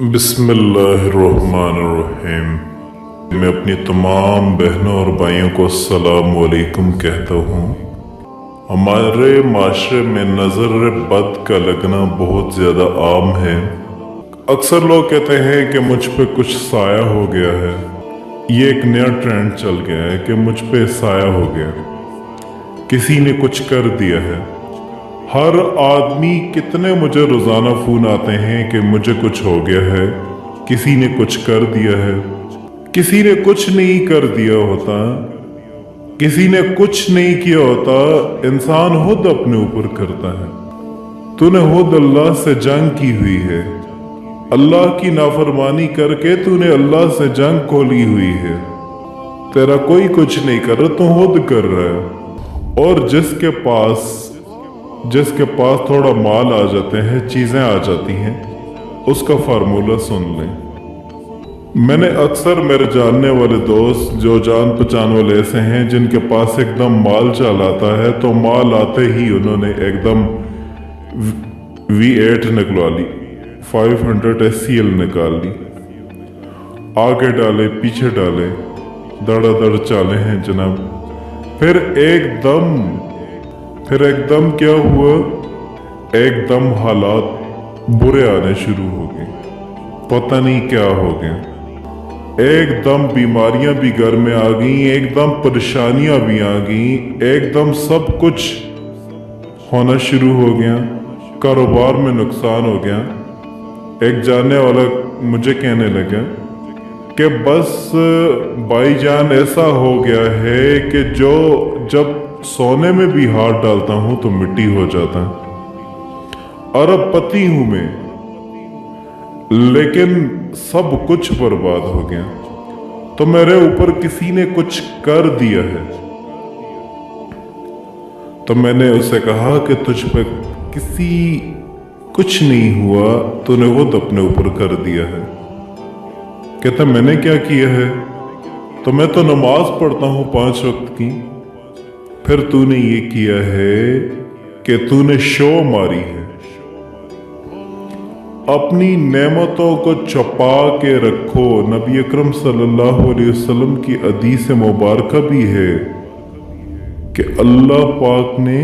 बिस्मिल्लाहिर्रहमानिर्रहीम। मैं अपनी तमाम बहनों और भाइयों को अस्सलाम वालेकुम कहता हूँ। हमारे माशरे में नज़र बद का लगना बहुत ज़्यादा आम है। अक्सर लोग कहते हैं कि मुझ पे कुछ साया हो गया है। ये एक नया ट्रेंड चल गया है कि मुझ पे साया हो गया, किसी ने कुछ कर दिया है। हर आदमी कितने मुझे रोज़ाना फ़ोन आते हैं कि मुझे कुछ हो गया है, किसी ने कुछ कर दिया है। किसी ने कुछ नहीं कर दिया होता, किसी ने कुछ नहीं किया होता, इंसान खुद अपने ऊपर करता है। तूने खुद अल्लाह से जंग की हुई है, अल्लाह की नाफरमानी करके तूने अल्लाह से जंग खोली हुई है। तेरा कोई कुछ नहीं कर रहा, तू खुद कर रहा है। और जिसके पास थोड़ा माल आ जाते हैं, चीज़ें आ जाती हैं, उसका फार्मूला सुन लें। मैंने अक्सर मेरे जानने वाले दोस्त जो जान पहचान वाले ऐसे हैं जिनके पास एकदम माल चल आता है, तो माल आते ही उन्होंने एकदम V8 निकलवा ली, 500 SCL निकाल ली, आगे डाले पीछे डाले, दड़ादड़ चाले हैं जनाब। फिर एकदम क्या हुआ, एकदम हालात बुरे आने शुरू हो गए। पता नहीं क्या हो गया, एकदम बीमारियां भी घर में आ गई, एकदम परेशानियां भी आ गई, एकदम सब कुछ होना शुरू हो गया। कारोबार में नुकसान हो गया। एक जानने वाला मुझे कहने लगा कि बस भाईजान ऐसा हो गया है कि जब सोने में भी हाथ डालता हूं तो मिट्टी हो जाता है। अरबपति हूं मैं, लेकिन सब कुछ बर्बाद हो गया। तो मेरे ऊपर किसी ने कुछ कर दिया है। तो मैंने उसे कहा कि तुझ पे कुछ नहीं हुआ, तूने खुद अपने ऊपर कर दिया है। कहता मैंने क्या किया है? तो मैं तो नमाज पढ़ता हूं 5 वक्त की। फिर तूने ये किया है कि तूने शो मारी है। अपनी नेमतों को छुपा के रखो। नबी अकरम सल्लल्लाहु अलैहि वसल्लम की हदीस मुबारक भी है कि अल्लाह पाक ने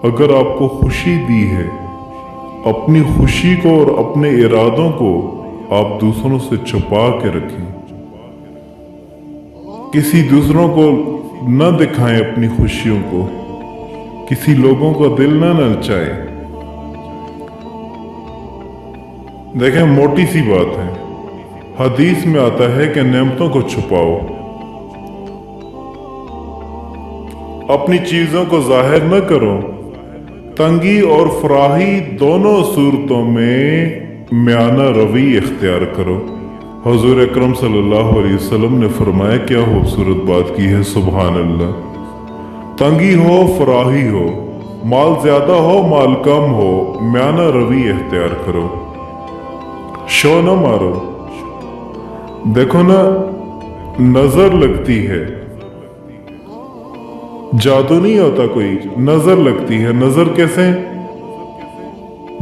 अगर आपको खुशी दी है, अपनी खुशी को और अपने इरादों को आप दूसरों से छुपा के रखें। किसी दूसरों को न दिखाएं अपनी खुशियों को, किसी लोगों का दिल न नचाएं। देखें, मोटी सी बात है, हदीस में आता है कि नेमतों को छुपाओ, अपनी चीजों को जाहिर न करो। तंगी और फराही दोनों सूरतों में म्याना रवी इख्तियार करो। हुजूर अकरम सल्लल्लाहु अलैहि वसल्लम ने फरमाया, क्या खूबसूरत बात की है, सुभान अल्लाह। तंगी हो फराही हो, माल ज्यादा हो माल कम हो, म्याना रवी इख्तियार करो, शो न मारो। देखो ना, नजर लगती है, जादू नहीं होता कोई, नजर लगती है। नजर कैसे?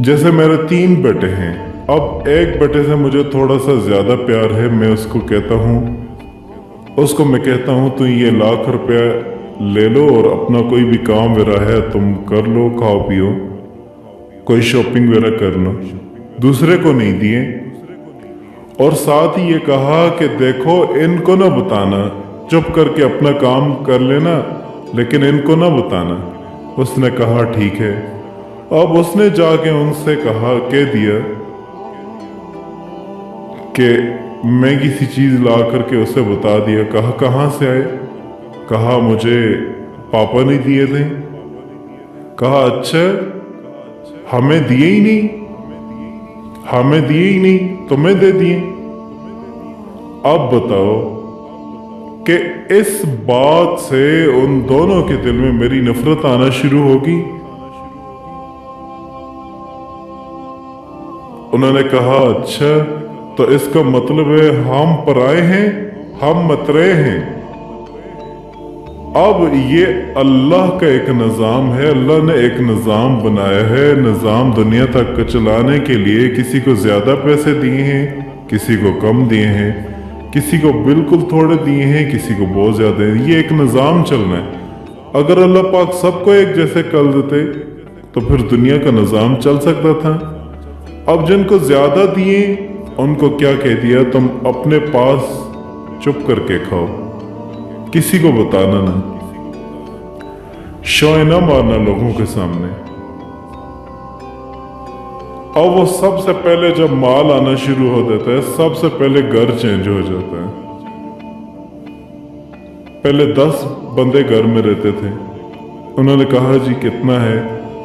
जैसे मेरे 3 बेटे हैं, अब एक बेटे से मुझे थोड़ा सा ज्यादा प्यार है। मैं उसको कहता हूँ तू ये ₹1,00,000 ले लो और अपना कोई भी काम वगैरह है तुम कर लो, खाओ पियो, कोई शॉपिंग वगैरह कर लो। दूसरे को नहीं दिए। और साथ ही ये कहा कि देखो, इनको ना बताना, चुप करके अपना काम कर लेना, लेकिन इनको ना बताना। उसने कहा ठीक है। अब उसने जाके उनसे कह दिया कि महंगी सी चीज ला करके उसे बता दिया। कहा कहाँ से आए? कहा मुझे पापा ने दिए थे। कहा अच्छा, हमें दिए ही नहीं, तुम्हें दे दिए। अब बताओ कि इस बात से उन दोनों के दिल में मेरी नफरत आना शुरू होगी। उन्होंने कहा अच्छा, तो इसका मतलब है हम पराए हैं, हम मतरे हैं। अब ये अल्लाह का एक निज़ाम है, अल्लाह ने एक निज़ाम बनाया है। निज़ाम दुनिया तक चलाने के लिए किसी को ज़्यादा पैसे दिए हैं, किसी को कम दिए हैं, किसी को बिल्कुल थोड़े दिए हैं, किसी को बहुत ज़्यादा है। ये एक निज़ाम चलना है। अगर अल्लाह पाक सबको एक जैसे कर देते तो फिर दुनिया का निज़ाम चल सकता था। अब जिनको ज़्यादा दिए उनको क्या कह दिया, तुम अपने पास चुप करके खाओ, किसी को बताना ना, शोए ना मारना लोगों के सामने। और वो सबसे पहले जब माल आना शुरू हो जाता है, सबसे पहले घर चेंज हो जाता है। पहले 10 बंदे घर में रहते थे। उन्होंने कहा जी कितना है,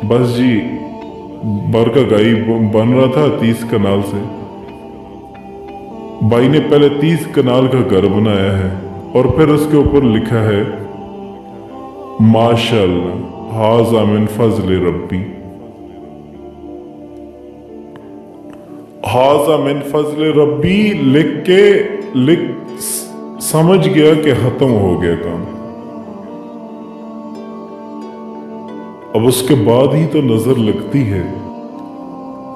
बस जी बर का गाई बन रहा था 30 कनाल से। भाई ने पहले 30 कनाल का घर बनाया है और फिर उसके ऊपर लिखा है माशाअल्लाह हाज़ा मिन फज़्ल रब्बी, हाज़ा मिन फज़्ल रब्बी लिख समझ गया कि खत्म हो गया काम। अब उसके बाद ही तो नजर लगती है।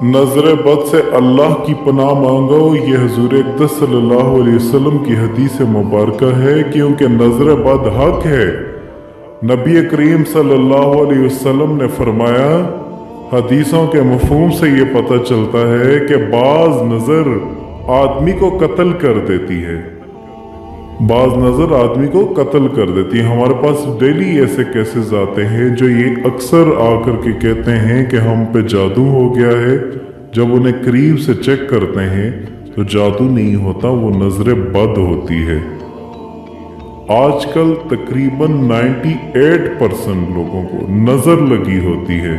नजर बद से अल्लाह की पनाह मांगो, ये हुजूर अक़दस सल्लल्लाहु अलैहि वसल्लम की हदीस मुबारक है, क्योंकि नजर बद हक है। नबी करीम सल्लल्लाहु अलैहि वसल्लम ने फरमाया, हदीसों के मफ़हूम से ये पता चलता है कि बाज नजर आदमी को कत्ल कर देती है, बाज नजर आदमी को कत्ल कर देती है। हमारे पास डेली ऐसे केसेस आते हैं जो ये अक्सर आकर के कहते हैं कि हम पे जादू हो गया है। जब उन्हें करीब से चेक करते हैं तो जादू नहीं होता, वो नजर बद होती है। आजकल तकरीबन 98% लोगों को नजर लगी होती है,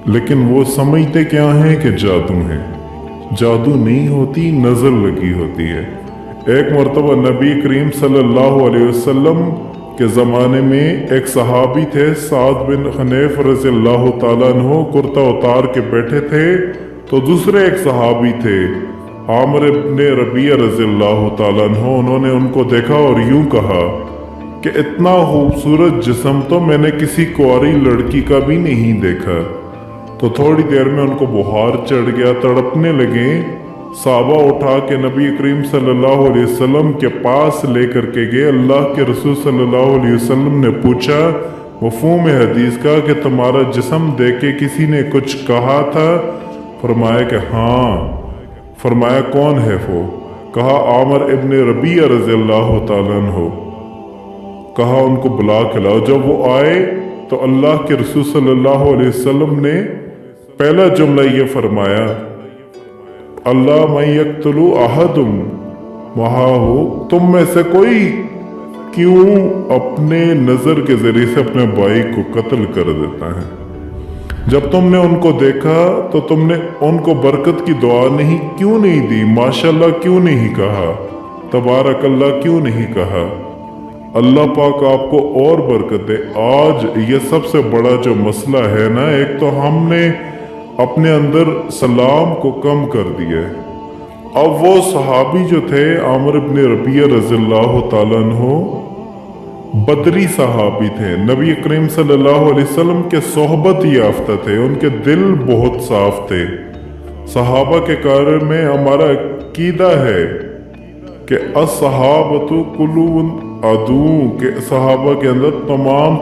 लेकिन वो समझते क्या है कि जादू है। जादू नहीं होती, नजर लगी होती है। एक मरतबा नबी करीम सल्लल्लाहु अलैहि वसल्लम के ज़माने में एक सहाबी थे, साद बिन हनीफ रज़ियल्लाहु ताला अन्हु, कुर्ता उतार के बैठे थे। तो दूसरे एक सहाबी थे, आमिर इब्न रबिया रज़ियल्लाहु ताला अन्हु, उन्होंने उनको देखा और यूं कहा कि इतना खूबसूरत जिस्म तो मैंने किसी कुंवारी लड़की का भी नहीं देखा। तो थोड़ी देर में उनको बुखार चढ़ गया, तड़पने लगे। साहबा उठा के नबी करीम सल्लल्लाहु अलैहि वसल्लम के पास लेकर के गए। अल्लाह के रसूल सल्लल्लाहु अलैहि वसल्लम ने पूछा मफ़हूम हदीस का कि तुम्हारा जिस्म देख के किसी ने कुछ कहा था? फरमाया कि हाँ। फरमाया कौन है वो? कहा आमिर इब्न रबिया रज़ियल्लाहु ताला अन्हु। कहा उनको बुला के लाओ। जब वो आए तो अल्लाह के रसूल सल्लल्लाहु अलैहि वसल्लम ने पहला जुमला ये फरमाया, अल्लाह मैं यक्तुलु अहदुम वहाहु, तुम में से कोई क्यों अपने नजर के जरिए से अपने भाई को कत्ल कर देता है? जब तुमने उनको देखा तो तुमने उनको बरकत की दुआ क्यों नहीं दी? माशाअल्लाह क्यों नहीं कहा? तबारक अल्लाह क्यों नहीं कहा? अल्लाह पाक आपको और बरकत दे। आज ये सबसे बड़ा जो मसला है ना, एक तो हमने अपने अंदर सलाम को कम कर दिया है। अब वो सहाबी जो थे आमिर इब्न रबिया रज़ियल्लाहु ताला अन्हु, बदरी सहाबी थे, नबी करीम सल्लल्लाहु अलैहि वसल्लम के सोहबत याफ्ता थे, उनके दिल बहुत साफ थे। सहाबा के कार में हमारा अकीदा है कि अस्सहाबतु कुल्लुहुम अदू, के सहाबा के अंदर तमाम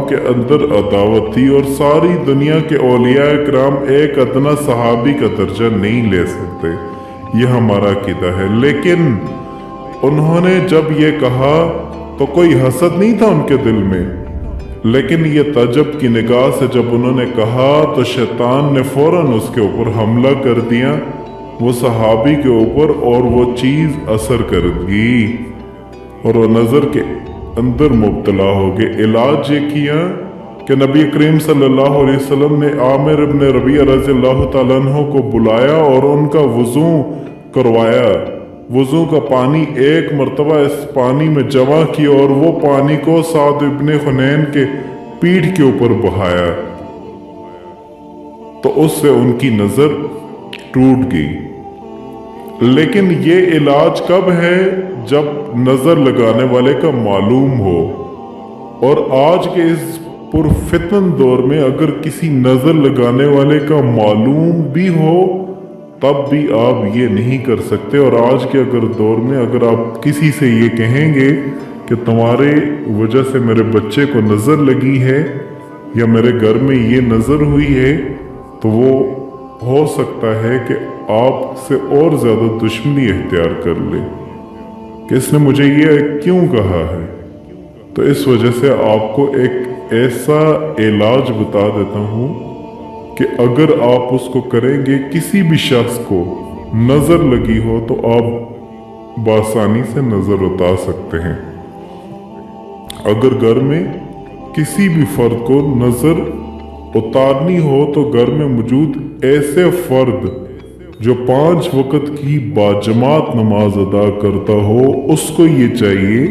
के अंदर अदावत थी और सारी दुनिया के औलिया किराम एक अदना सहाबी का दर्जा नहीं ले सकते। ये हमारा अकीदा है। लेकिन उन्होंने जब ये कहा तो कोई हसद नहीं था उनके दिल में, लेकिन ये ताज्जुब की निगाह से जब उन्होंने कहा तो शैतान ने फौरन उसके ऊपर हमला कर दिया, वो सहाबी के ऊपर, और वो चीज़ असर कर गई और वो नज़र के अंदर मुब्तला हो गए। इलाज ये किया कि नबी करीम सल्लल्लाहु अलैहि वसल्लम ने आमिर इब्न रबिया रज़ियल्लाहु ताला अन्हु को बुलाया और उनका वज़ू करवाया। वज़ू का पानी एक मरतबा इस पानी में जमा किया और वो पानी को साद इब्न हुनैन के पीठ के ऊपर बहाया, तो उससे उनकी नज़र टूट गई। लेकिन ये इलाज कब है? जब नजर लगाने वाले का मालूम हो और आज के इस पुरफितन दौर में अगर किसी नजर लगाने वाले का मालूम भी हो तब भी आप ये नहीं कर सकते। और आज के अगर दौर में अगर आप किसी से ये कहेंगे कि तुम्हारे वजह से मेरे बच्चे को नजर लगी है या मेरे घर में ये नजर हुई है, तो वो हो सकता है कि आपसे और ज्यादा दुश्मनी इख्तियार कर ले कि इसने मुझे ये क्यों कहा है। तो इस वजह से आपको एक ऐसा इलाज बता देता हूँ कि अगर आप उसको करेंगे, किसी भी शख्स को नजर लगी हो तो आप बासानी से नजर उतार सकते हैं। अगर घर में किसी भी फर्द को नजर उतारनी हो तो घर में मौजूद ऐसे फर्द जो 5 वक्त की बाजमात नमाज अदा करता हो, उसको ये चाहिए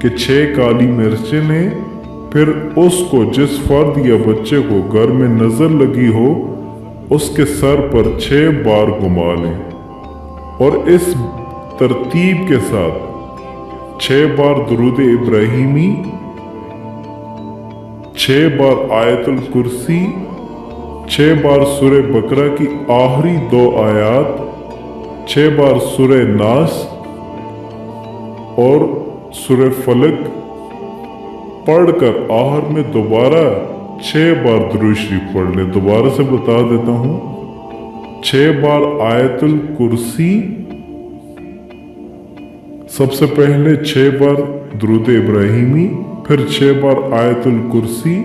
कि 6 काली मिर्चें लें। फिर उसको जिस फर्द या बच्चे को घर में नजर लगी हो उसके सर पर 6 बार घुमा लें और इस तरतीब के साथ 6 बार दुरूद इब्राहिमी, 6 बार आयतुल कुर्सी, 6 बार सूरह बकरा की आखिरी 2 आयत, 6 बार सूरह नास और सूरह फलक पढ़कर आखिर में दोबारा 6 बार दुरूद शरीफ पढ़ लें। दोबारा से बता देता हूँ, 6 बार आयतुल कुर्सी, सबसे पहले 6 बार दुरूद इब्राहिमी, फिर 6 बार आयतुल कुर्सी,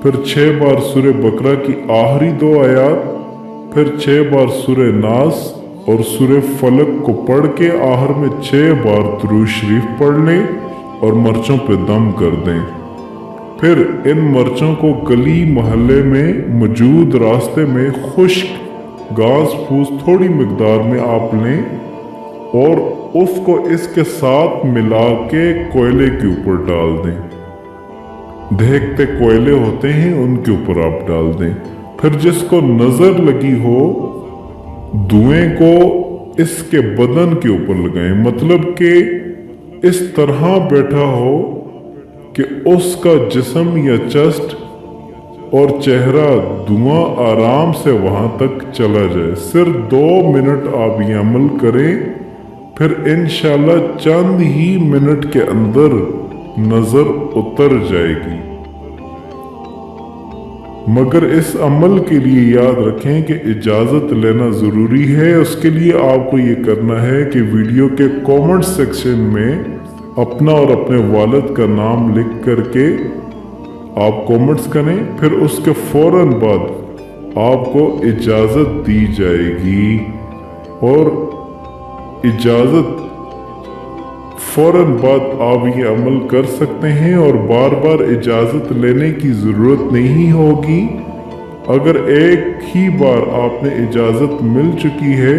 फिर 6 बार सूरह बकरा की आखिरी 2 आयत, फिर 6 बार सूरह नास और सूरह फलक को पढ़ के आखिर में 6 बार दुरूद शरीफ पढ़ लें और मर्चों पे दम कर दें। फिर इन मर्चों को गली मोहल्ले में मौजूद रास्ते में खुश्क घास फूस थोड़ी मिकदार में आप लें और उसको इसके साथ मिला के कोयले के ऊपर डाल दें। देखते कोयले होते हैं उनके ऊपर आप डाल दें। फिर जिसको नजर लगी हो धुएं को इसके बदन के ऊपर लगाएं, मतलब कि इस तरह बैठा हो कि उसका जिस्म या चेस्ट और चेहरा धुआं आराम से वहां तक चला जाए। सिर्फ 2 मिनट आप ये अमल करें, फिर इंशाल्लाह चंद ही मिनट के अंदर नजर उतर जाएगी। मगर इस अमल के लिए याद रखें कि इजाजत लेना जरूरी है। उसके लिए आपको ये करना है कि वीडियो के कमेंट सेक्शन में अपना और अपने वालिद का नाम लिख करके आप कमेंट्स करें, फिर उसके फौरन बाद आपको इजाजत दी जाएगी और इजाजत फौरन बाद आप ये अमल कर सकते हैं और बार बार इजाजत लेने की जरूरत नहीं होगी। अगर एक ही बार आपने इजाजत मिल चुकी है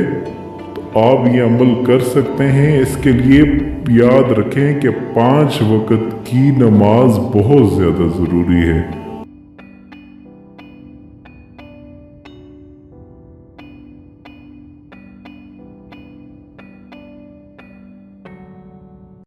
तो आप ये अमल कर सकते हैं। इसके लिए याद रखें कि 5 वक्त की नमाज बहुत ज्यादा जरूरी है।